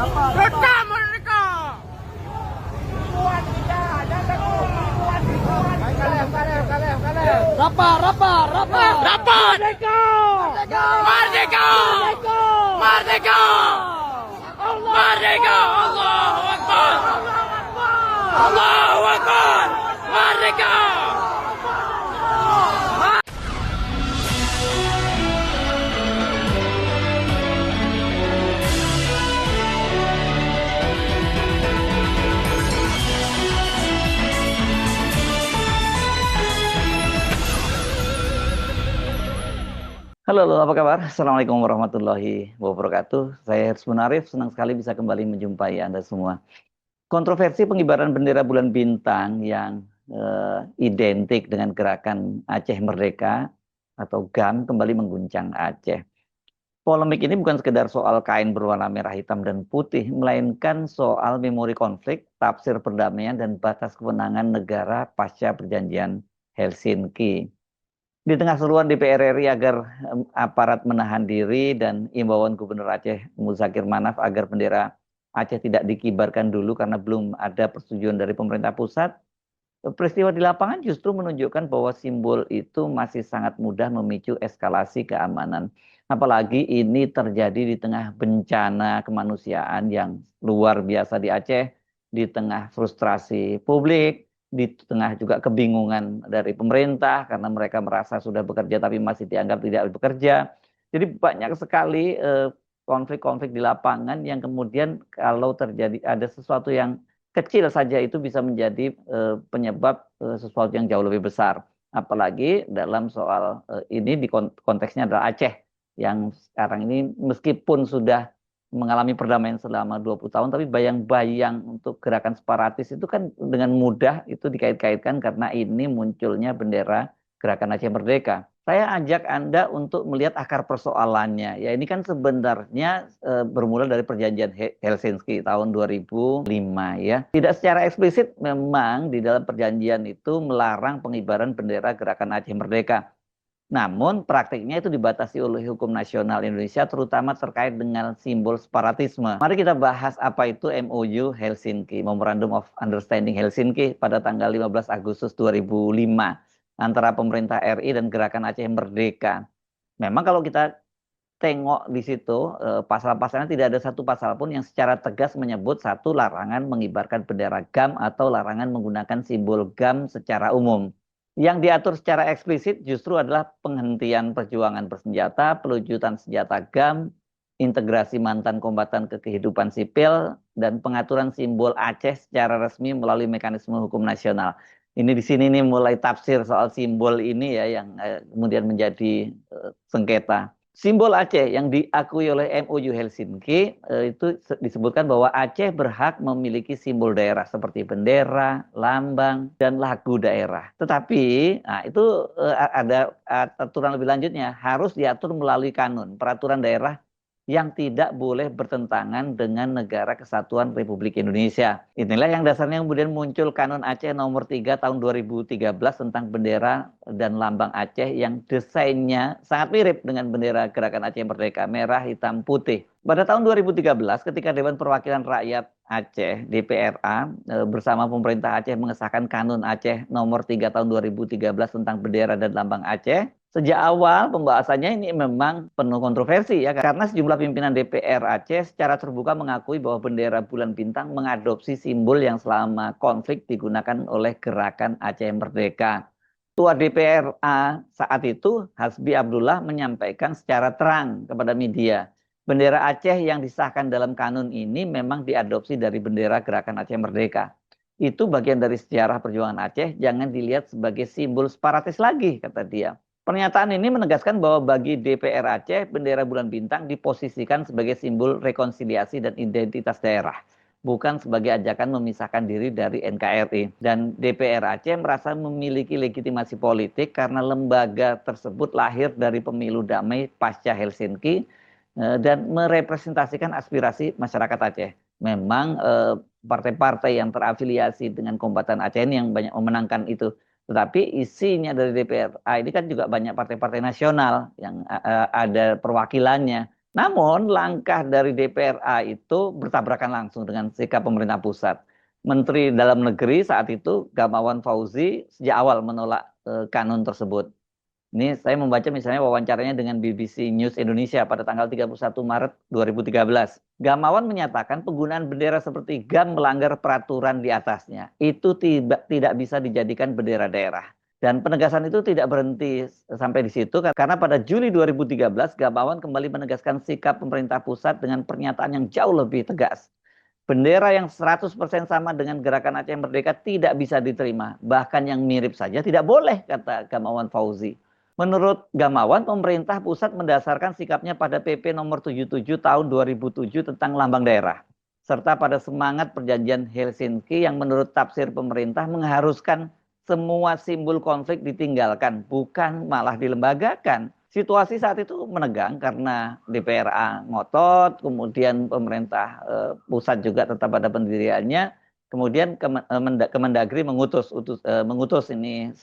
Merdeka, merdeka. Rapat, rapat, rapat. Rapat. Merdeka. Merdeka. Merdeka. Merdeka. Allahu Akbar. Allahu Akbar. Merdeka. Halo, halo, apa kabar? Assalamualaikum warahmatullahi wabarakatuh. Saya Hersman Arif, senang sekali bisa kembali menjumpai Anda semua. Kontroversi pengibaran bendera bulan bintang yang identik dengan gerakan Aceh Merdeka atau GAM kembali mengguncang Aceh. Polemik ini bukan sekedar soal kain berwarna merah, hitam, dan putih, melainkan soal memori konflik, tafsir perdamaian, dan batas kewenangan negara pasca perjanjian Helsinki. Di tengah seruan DPR RI agar aparat menahan diri dan imbauan Gubernur Aceh Muzakir Manaf agar bendera Aceh tidak dikibarkan dulu karena belum ada persetujuan dari pemerintah pusat, peristiwa di lapangan justru menunjukkan bahwa simbol itu masih sangat mudah memicu eskalasi keamanan. Apalagi ini terjadi di tengah bencana kemanusiaan yang luar biasa di Aceh, di tengah frustrasi publik, di tengah juga kebingungan dari pemerintah karena mereka merasa sudah bekerja tapi masih dianggap tidak bekerja. Jadi banyak sekali konflik-konflik di lapangan yang kemudian kalau terjadi ada sesuatu yang kecil saja itu bisa menjadi penyebab sesuatu yang jauh lebih besar. Apalagi dalam soal ini di konteksnya adalah Aceh yang sekarang ini meskipun sudah mengalami perdamaian selama 20 tahun, tapi bayang-bayang untuk gerakan separatis itu kan dengan mudah itu dikait-kaitkan karena ini munculnya bendera gerakan Aceh Merdeka. Saya ajak Anda untuk melihat akar persoalannya. Ya ini kan sebenarnya bermula dari perjanjian Helsinki tahun 2005 ya. Tidak secara eksplisit memang di dalam perjanjian itu melarang pengibaran bendera gerakan Aceh Merdeka. Namun praktiknya itu dibatasi oleh hukum nasional Indonesia terutama terkait dengan simbol separatisme. Mari kita bahas apa itu MOU Helsinki, Memorandum of Understanding Helsinki pada tanggal 15 Agustus 2005 antara pemerintah RI dan Gerakan Aceh Merdeka. Memang kalau kita tengok di situ pasal-pasalnya tidak ada satu pasal pun yang secara tegas menyebut satu larangan mengibarkan bendera GAM atau larangan menggunakan simbol GAM secara umum. Yang diatur secara eksplisit justru adalah penghentian perjuangan bersenjata, pelucutan senjata GAM, integrasi mantan kombatan ke kehidupan sipil, dan pengaturan simbol Aceh secara resmi melalui mekanisme hukum nasional. Ini di sini nih mulai tafsir soal simbol ini ya yang kemudian menjadi sengketa. Simbol Aceh yang diakui oleh MOU Helsinki itu disebutkan bahwa Aceh berhak memiliki simbol daerah seperti bendera, lambang, dan lagu daerah. Tetapi nah, itu ada aturan lebih lanjutnya harus diatur melalui kanun peraturan daerah yang tidak boleh bertentangan dengan Negara Kesatuan Republik Indonesia. Inilah yang dasarnya kemudian muncul Kanun Aceh nomor 3 tahun 2013 tentang bendera dan lambang Aceh yang desainnya sangat mirip dengan bendera Gerakan Aceh Merdeka, merah, hitam, putih. Pada tahun 2013 ketika Dewan Perwakilan Rakyat Aceh DPRA bersama pemerintah Aceh mengesahkan Kanun Aceh nomor 3 tahun 2013 tentang bendera dan lambang Aceh. Sejak awal pembahasannya ini memang penuh kontroversi ya karena sejumlah pimpinan DPR Aceh secara terbuka mengakui bahwa bendera bulan bintang mengadopsi simbol yang selama konflik digunakan oleh Gerakan Aceh Merdeka. Ketua DPRA saat itu Hasbi Abdullah menyampaikan secara terang kepada media, bendera Aceh yang disahkan dalam kanun ini memang diadopsi dari bendera Gerakan Aceh Merdeka. Itu bagian dari sejarah perjuangan Aceh, jangan dilihat sebagai simbol separatis lagi, kata dia. Pernyataan ini menegaskan bahwa bagi DPR Aceh, bendera bulan bintang diposisikan sebagai simbol rekonsiliasi dan identitas daerah, bukan sebagai ajakan memisahkan diri dari NKRI. Dan DPR Aceh merasa memiliki legitimasi politik karena lembaga tersebut lahir dari pemilu damai pasca Helsinki dan merepresentasikan aspirasi masyarakat Aceh. Memang partai-partai yang terafiliasi dengan kombatan Aceh ini yang banyak memenangkan itu. Tetapi isinya dari DPRA ini kan juga banyak partai-partai nasional yang ada perwakilannya Namun langkah dari DPRA itu bertabrakan langsung dengan sikap pemerintah pusat. Menteri Dalam Negeri saat itu Gamawan Fauzi sejak awal menolak kanun tersebut. Ini saya membaca misalnya wawancaranya dengan BBC News Indonesia pada tanggal 31 Maret 2013. Gamawan menyatakan penggunaan bendera seperti GAM melanggar peraturan di atasnya. Itu tidak bisa dijadikan bendera daerah. Dan penegasan itu tidak berhenti sampai di situ karena pada Juli 2013 Gamawan kembali menegaskan sikap pemerintah pusat dengan pernyataan yang jauh lebih tegas. Bendera yang 100% sama dengan Gerakan Aceh Merdeka tidak bisa diterima. Bahkan yang mirip saja tidak boleh, kata Gamawan Fauzi. Menurut Gamawan, pemerintah pusat mendasarkan sikapnya pada PP nomor 77 tahun 2007 tentang lambang daerah. Serta pada semangat perjanjian Helsinki yang menurut tafsir pemerintah mengharuskan semua simbol konflik ditinggalkan, bukan malah dilembagakan. Situasi saat itu menegang karena DPRA ngotot, kemudian pemerintah pusat juga tetap pada pendiriannya, kemudian Kemendagri mengutus ini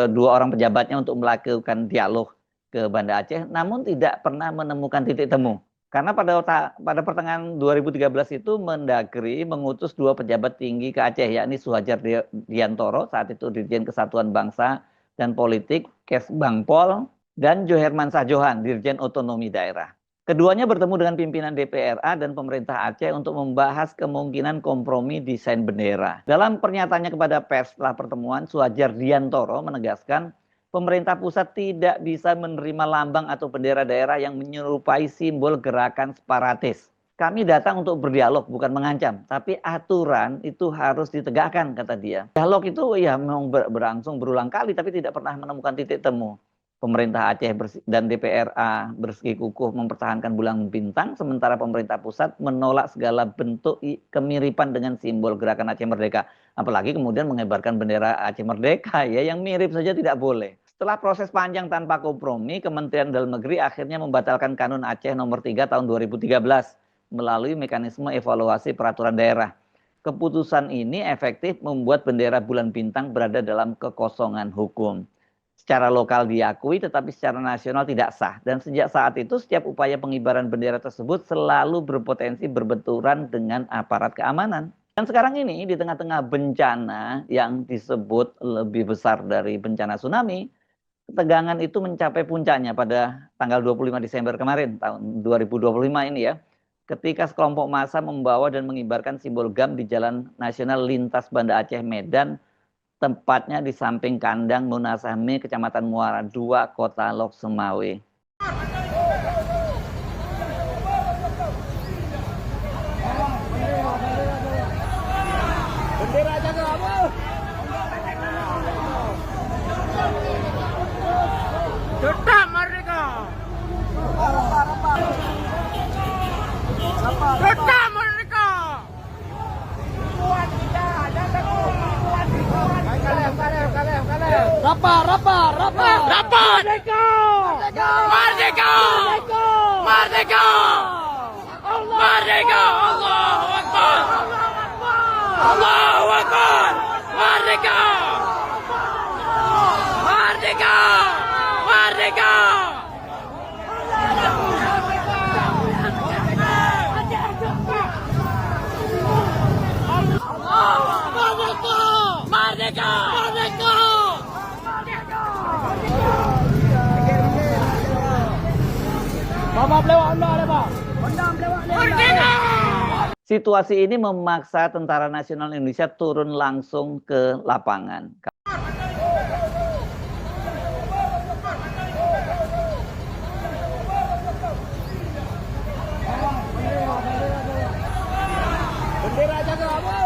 dua orang pejabatnya untuk melakukan dialog ke Banda Aceh, namun tidak pernah menemukan titik temu. Karena pada pertengahan 2013 itu Mendagri mengutus dua pejabat tinggi ke Aceh, yakni Suhajar Diantoro, saat itu Dirjen Kesatuan Bangsa dan Politik, Kesbangpol, dan Joherman Sajohan, Dirjen Otonomi Daerah. Keduanya bertemu dengan pimpinan DPRA dan pemerintah Aceh untuk membahas kemungkinan kompromi desain bendera. Dalam pernyataannya kepada pers setelah pertemuan, Suhajar Diantoro menegaskan pemerintah pusat tidak bisa menerima lambang atau bendera daerah yang menyerupai simbol gerakan separatis. Kami datang untuk berdialog, bukan mengancam. Tapi aturan itu harus ditegakkan, kata dia. Dialog itu ya memang berlangsung berulang kali, tapi tidak pernah menemukan titik temu. Pemerintah Aceh dan DPRA bersikukuh mempertahankan bulan bintang, sementara pemerintah pusat menolak segala bentuk kemiripan dengan simbol Gerakan Aceh Merdeka. Apalagi kemudian mengibarkan bendera Aceh Merdeka ya, yang mirip saja tidak boleh. Setelah proses panjang tanpa kompromi, Kementerian Dalam Negeri akhirnya membatalkan Kanun Aceh nomor 3 tahun 2013 melalui mekanisme evaluasi peraturan daerah. Keputusan ini efektif membuat bendera bulan bintang berada dalam kekosongan hukum. Secara lokal diakui, tetapi secara nasional tidak sah. Dan sejak saat itu, setiap upaya pengibaran bendera tersebut selalu berpotensi berbenturan dengan aparat keamanan. Dan sekarang ini, di tengah-tengah bencana yang disebut lebih besar dari bencana tsunami, ketegangan itu mencapai puncaknya pada tanggal 25 Desember kemarin, tahun 2025 ini ya. Ketika sekelompok massa membawa dan mengibarkan simbol GAM di Jalan Nasional Lintas Banda Aceh Medan, tempatnya di samping kandang Munasahmi, Kecamatan Muara II, Kota Lok Semawe. Bendera jaga apa? Tetap merdeka. Tetap merdeka. Rapat. Rapat. Merdeka. Merdeka. Merdeka. Merdeka. Allahu Akbar. Allahu Akbar. Merdeka. Merdeka. Merdeka. Merdeka. Merdeka. Mama lewat anda lepas. Merdeka. Situasi ini memaksa Tentara Nasional Indonesia turun langsung ke lapangan. Bendera jaga apa?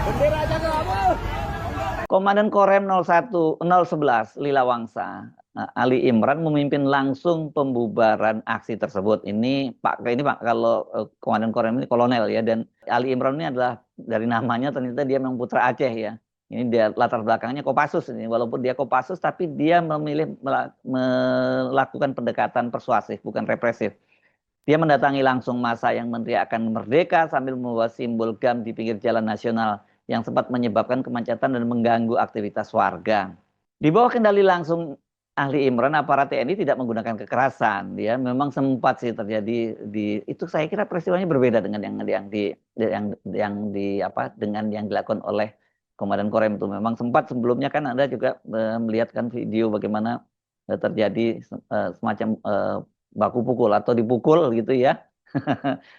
Bendera jaga apa? Komandan Korem 011 Lila Wangsa, Ali Imran memimpin langsung pembubaran aksi tersebut. Ini Pak kalau Komandan Korem ini kolonel ya, dan Ali Imran ini adalah dari namanya ternyata dia memang putra Aceh ya. Ini dia latar belakangnya Kopassus ini, walaupun dia Kopassus tapi dia memilih melakukan pendekatan persuasif bukan represif. Dia mendatangi langsung massa yang meneriakkan merdeka sambil membawa simbol GAM di pinggir jalan nasional yang sempat menyebabkan kemacetan dan mengganggu aktivitas warga. Di bawah kendali langsung ahli Imran, aparat TNI tidak menggunakan kekerasan. Ya, memang sempat sih terjadi di itu. Saya kira peristiwanya berbeda dengan dengan yang dilakukan oleh Komandan Korem itu. Memang sempat sebelumnya kan Anda juga melihat kan video bagaimana terjadi semacam baku pukul atau dipukul gitu ya.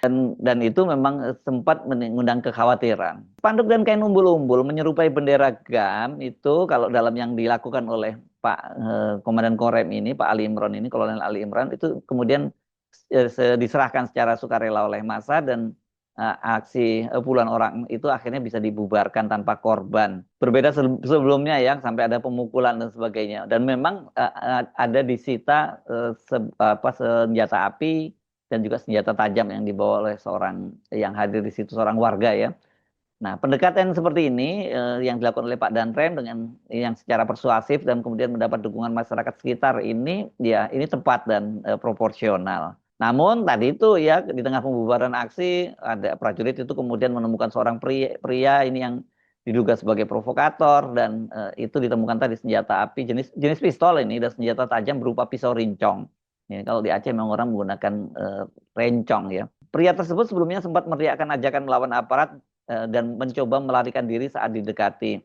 Dan itu memang sempat mengundang kekhawatiran. Spanduk dan kain umbul-umbul menyerupai bendera GAM itu kalau dalam yang dilakukan oleh Pak Komandan Korem ini, Pak Ali Imran ini, Kolonel Ali Imran, itu kemudian diserahkan secara sukarela oleh massa dan aksi puluhan orang itu akhirnya bisa dibubarkan tanpa korban. Berbeda sebelumnya ya, sampai ada pemukulan dan sebagainya. Dan memang ada disita senjata api dan juga senjata tajam yang dibawa oleh seorang yang hadir di situ, seorang warga ya. Nah, pendekatan seperti ini yang dilakukan oleh Pak Danrem dengan yang secara persuasif dan kemudian mendapat dukungan masyarakat sekitar ini, ya ini tepat dan proporsional. Namun tadi itu ya di tengah pembubaran aksi ada prajurit itu kemudian menemukan seorang pria ini yang diduga sebagai provokator dan itu ditemukan tadi senjata api jenis pistol ini dan senjata tajam berupa pisau rincong. Ya, kalau di Aceh memang orang menggunakan rencong ya. Pria tersebut sebelumnya sempat meneriakkan ajakan melawan aparat dan mencoba melarikan diri saat didekati.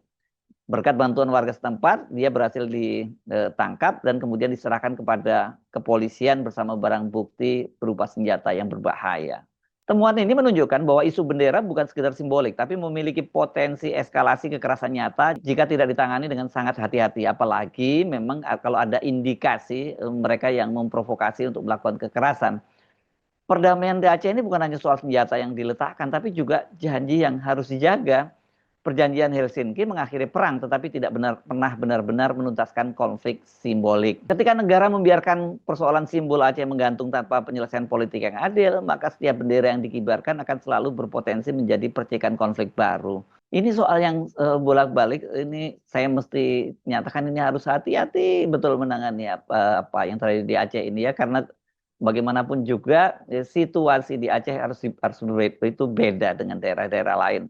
Berkat bantuan warga setempat, dia berhasil ditangkap dan kemudian diserahkan kepada kepolisian bersama barang bukti berupa senjata yang berbahaya. Temuan ini menunjukkan bahwa isu bendera bukan sekedar simbolik, tapi memiliki potensi eskalasi kekerasan nyata jika tidak ditangani dengan sangat hati-hati. Apalagi memang kalau ada indikasi mereka yang memprovokasi untuk melakukan kekerasan. Perdamaian di Aceh ini bukan hanya soal senjata yang diletakkan, tapi juga janji yang harus dijaga. Perjanjian Helsinki mengakhiri perang, tetapi tidak pernah benar-benar menuntaskan konflik simbolik. Ketika negara membiarkan persoalan simbol Aceh menggantung tanpa penyelesaian politik yang adil, maka setiap bendera yang dikibarkan akan selalu berpotensi menjadi percikan konflik baru. Ini soal yang bolak-balik, ini saya mesti nyatakan ini harus hati-hati betul menangani apa yang terjadi di Aceh ini ya, karena bagaimanapun juga situasi di Aceh harus itu beda dengan daerah-daerah lain.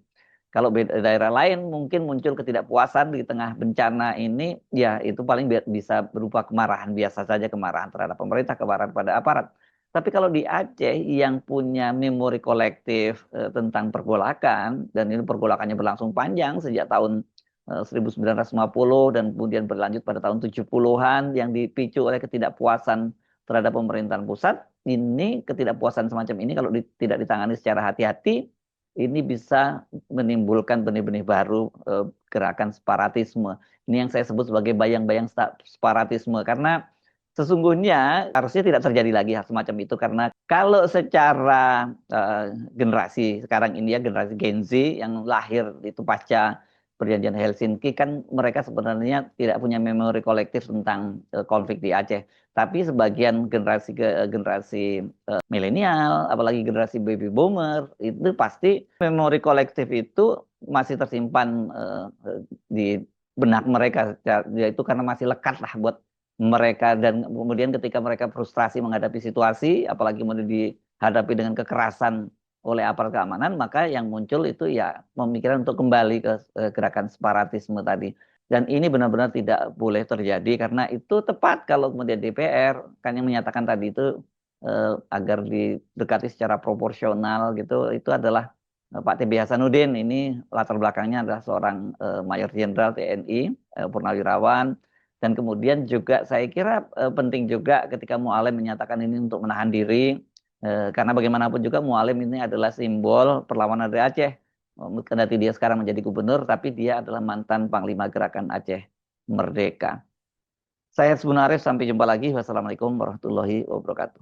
Kalau daerah lain mungkin muncul ketidakpuasan di tengah bencana ini, ya itu paling bisa berupa kemarahan, biasa saja kemarahan terhadap pemerintah, kemarahan pada aparat. Tapi kalau di Aceh yang punya memori kolektif tentang pergolakan, dan ini pergolakannya berlangsung panjang sejak tahun 1950 dan kemudian berlanjut pada tahun 70-an yang dipicu oleh ketidakpuasan terhadap pemerintahan pusat, ini ketidakpuasan semacam ini kalau tidak ditangani secara hati-hati, ini bisa menimbulkan benih-benih baru gerakan separatisme. Ini yang saya sebut sebagai bayang-bayang separatisme. Karena sesungguhnya harusnya tidak terjadi lagi hal semacam itu. Karena kalau secara generasi sekarang ini ya, generasi Gen Z yang lahir itu pasca perjanjian Helsinki, kan mereka sebenarnya tidak punya memori kolektif tentang konflik di Aceh. Tapi sebagian generasi milenial, apalagi generasi baby boomer, itu pasti memori kolektif itu masih tersimpan di benak mereka, yaitu karena masih lekat lah buat mereka. Dan kemudian ketika mereka frustrasi menghadapi situasi, apalagi kemudian dihadapi dengan kekerasan oleh aparat keamanan, maka yang muncul itu ya pemikiran untuk kembali ke gerakan separatisme tadi. Dan ini benar-benar tidak boleh terjadi karena itu tepat kalau kemudian DPR kan yang menyatakan tadi itu agar didekati secara proporsional gitu, itu adalah Pak TB Hasanuddin. Ini latar belakangnya adalah seorang Mayor Jenderal TNI, purnawirawan. Dan kemudian juga saya kira penting juga ketika Mualim menyatakan ini untuk menahan diri, karena bagaimanapun juga Mualim ini adalah simbol perlawanan dari Aceh. Kendati dia sekarang menjadi gubernur, tapi dia adalah mantan Panglima Gerakan Aceh Merdeka. Saya Hersbun Arif, sampai jumpa lagi. Wassalamualaikum warahmatullahi wabarakatuh.